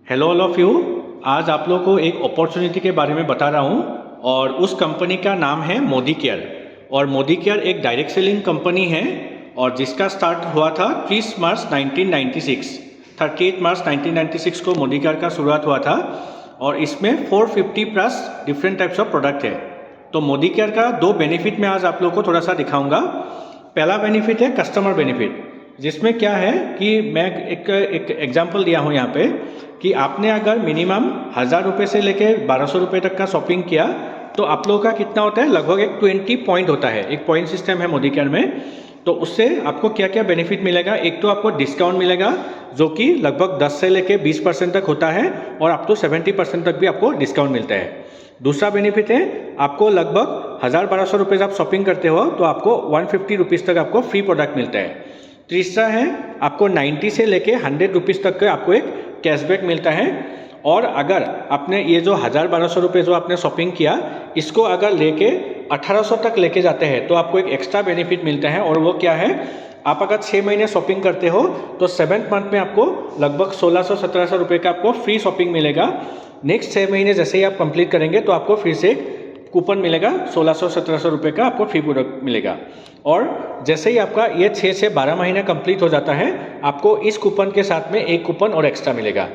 Hello all of you. आज आप लोगों को एक अपॉर्चुनिटी के बारे में बता रहा हूँ और उस कंपनी का नाम है मोदी केयर। और मोदी केयर एक डायरेक्ट सेलिंग कंपनी है और जिसका स्टार्ट हुआ था 30 मार्च 1996। 38 मार्च 1996 को मोदी केयर का शुरुआत हुआ था और इसमें 450 plus different types of product है। तो मोदी केयर का दो बेनिफिट मैं आज आप लोगों को थोड़ा सा दिखाऊंगा। पहला बेनिफिट है कस्टमर बेनिफिट, जिसमें क्या है कि मैं एक एग्जांपल दिया हूँ यहाँ पे कि आपने अगर मिनिमम 1000 रुपये से लेके 1200 रुपये तक का शॉपिंग किया तो आप लोगों का कितना होता है, लगभग एक 20 पॉइंट होता है। एक पॉइंट सिस्टम है मोदी केयर में। तो उससे आपको क्या क्या बेनिफिट मिलेगा, एक तो आपको डिस्काउंट मिलेगा जो कि लगभग 10 से लेके 20% तक होता है और आप तो 70% तक भी आपको डिस्काउंट मिलता है। दूसरा बेनिफिट है आपको लगभग 1000-1200 रुपये आप शॉपिंग करते हो तो आपको 150 रुपीज़ तक आपको फ्री प्रोडक्ट मिलता है। तीसरा है आपको 90 से लेके 100 रुपीज़ तक का आपको एक कैशबैक मिलता है। और अगर आपने ये जो 1000-1200 रुपये जो आपने शॉपिंग किया इसको अगर लेके 1800 तक लेके जाते हैं तो आपको एक एक्स्ट्रा बेनिफिट मिलता है। और वो क्या है, आप अगर 6 महीने शॉपिंग करते हो तो 7th मंथ में आपको लगभग 1600-1700 रुपये का आपको फ्री शॉपिंग मिलेगा। नेक्स्ट 6 महीने जैसे ही आप कंप्लीट करेंगे तो आपको फिर से कूपन मिलेगा 1600-1700 रुपये का आपको फ्री प्रोडक्ट मिलेगा। और जैसे ही आपका ये 6 से 12 महीना कंप्लीट हो जाता है आपको इस कूपन के साथ में एक कूपन और एक्स्ट्रा मिलेगा।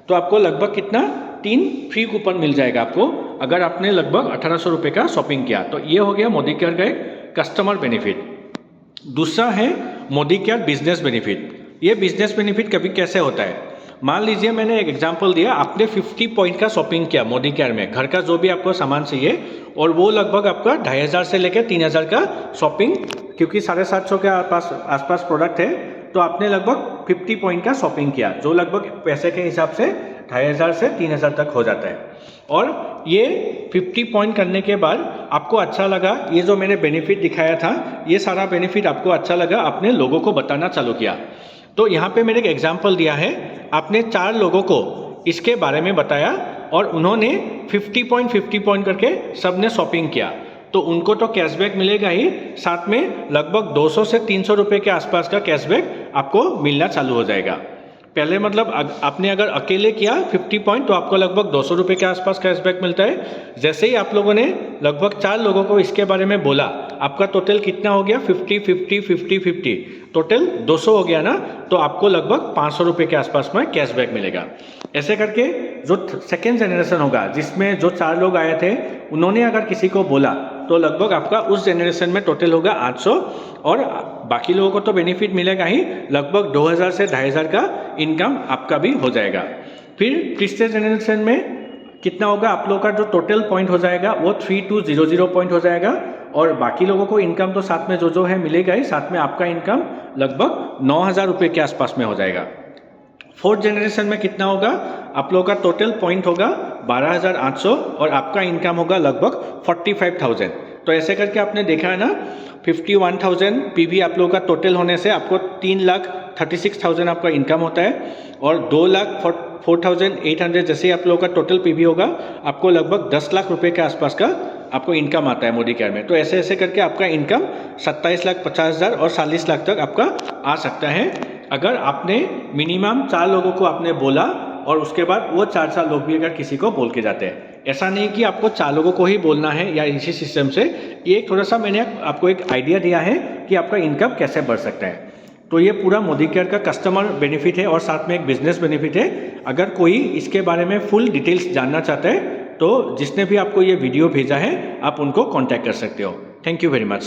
तो आपको लगभग कितना 3 फ्री कूपन मिल जाएगा आपको अगर आपने लगभग 1800 रुपये का शॉपिंग किया। तो ये हो गया मोदी केयर का एक कस्टमर बेनिफिट। दूसरा है मोदी केयर बिजनेस बेनिफिट। ये बिजनेस बेनिफिट कभी कैसे होता है, मान लीजिए मैंने एक एग्जांपल दिया, आपने 50 पॉइंट का शॉपिंग किया मोदी केयर में, घर का जो भी आपको सामान चाहिए, और वो लगभग आपका 2500 से लेकर 3000 का शॉपिंग, क्योंकि 750 के आसपास प्रोडक्ट है तो आपने लगभग 50 पॉइंट का शॉपिंग किया जो लगभग पैसे के हिसाब से 2500 से 3000 तक हो जाता है। और ये 50 पॉइंट करने के बाद आपको अच्छा लगा, ये जो मैंने बेनिफिट दिखाया था ये सारा बेनिफिट आपको अच्छा लगा, अपने लोगों को बताना चालू किया। तो यहाँ पे मैंने एक एग्जांपल दिया है, आपने 4 लोगों को इसके बारे में बताया और उन्होंने 50 पॉइंट करके सब ने शॉपिंग किया तो उनको तो कैशबैक मिलेगा ही, साथ में लगभग 200 से 300 रुपये के आसपास का कैशबैक आपको मिलना चालू हो जाएगा। पहले मतलब आपने अगर अकेले किया 50 पॉइंट तो आपको लगभग 200 रुपये के आसपास कैशबैक मिलता है। जैसे ही आप लोगों ने लगभग 4 लोगों को इसके बारे में बोला, आपका टोटल कितना हो गया, 50 टोटल 200 हो गया ना, तो आपको लगभग 500 रुपये के आसपास में कैशबैक मिलेगा। ऐसे करके जो सेकेंड जनरेशन होगा जिसमें जो 4 लोग आए थे उन्होंने अगर किसी को बोला तो लगभग आपका उस जनरेशन में टोटल होगा 800 और बाकी लोगों को तो बेनिफिट मिलेगा ही, लगभग 2000 से 2500 का इनकम आपका भी हो जाएगा। फिर तीसरे जनरेशन में कितना होगा, आप लोगों का जो टोटल पॉइंट हो जाएगा वो 3200 पॉइंट हो जाएगा और बाकी लोगों को इनकम तो साथ में जो है मिलेगा ही, साथ में आपका इनकम लगभग 9000 रुपये के आसपास में हो जाएगा। फोर्थ जनरेशन में कितना होगा, आप लोगों का टोटल पॉइंट होगा 12800 और आपका इनकम होगा लगभग 45000। तो ऐसे करके आपने देखा है ना, 51000 पीवी आप लोगों का टोटल होने से आपको 3,36,000 आपका इनकम होता है और 2,04,800 जैसे आप लोगों का टोटल पीवी होगा आपको लगभग 10 लाख रुपए के आसपास का आपको इनकम आता है मोदी केयर में। तो ऐसे ऐसे करके आपका इनकम 27,50,000 और 40 लाख तक आपका आ सकता है अगर आपने मिनिमम 4 लोगों को आपने बोला और उसके बाद वो 4 लोग भी अगर किसी को बोल के जाते हैं। ऐसा नहीं कि आपको 4 लोगों को ही बोलना है या इसी सिस्टम से, ये थोड़ा सा मैंने आपको एक आइडिया दिया है कि आपका इनकम कैसे बढ़ सकता है। तो ये पूरा मोदी केयर का कस्टमर बेनिफिट है और साथ में एक बिजनेस बेनिफिट है। अगर कोई इसके बारे में फुल डिटेल्स जानना चाहता है तो जिसने भी आपको ये वीडियो भेजा है आप उनको कॉन्टैक्ट कर सकते हो। Thank you very much.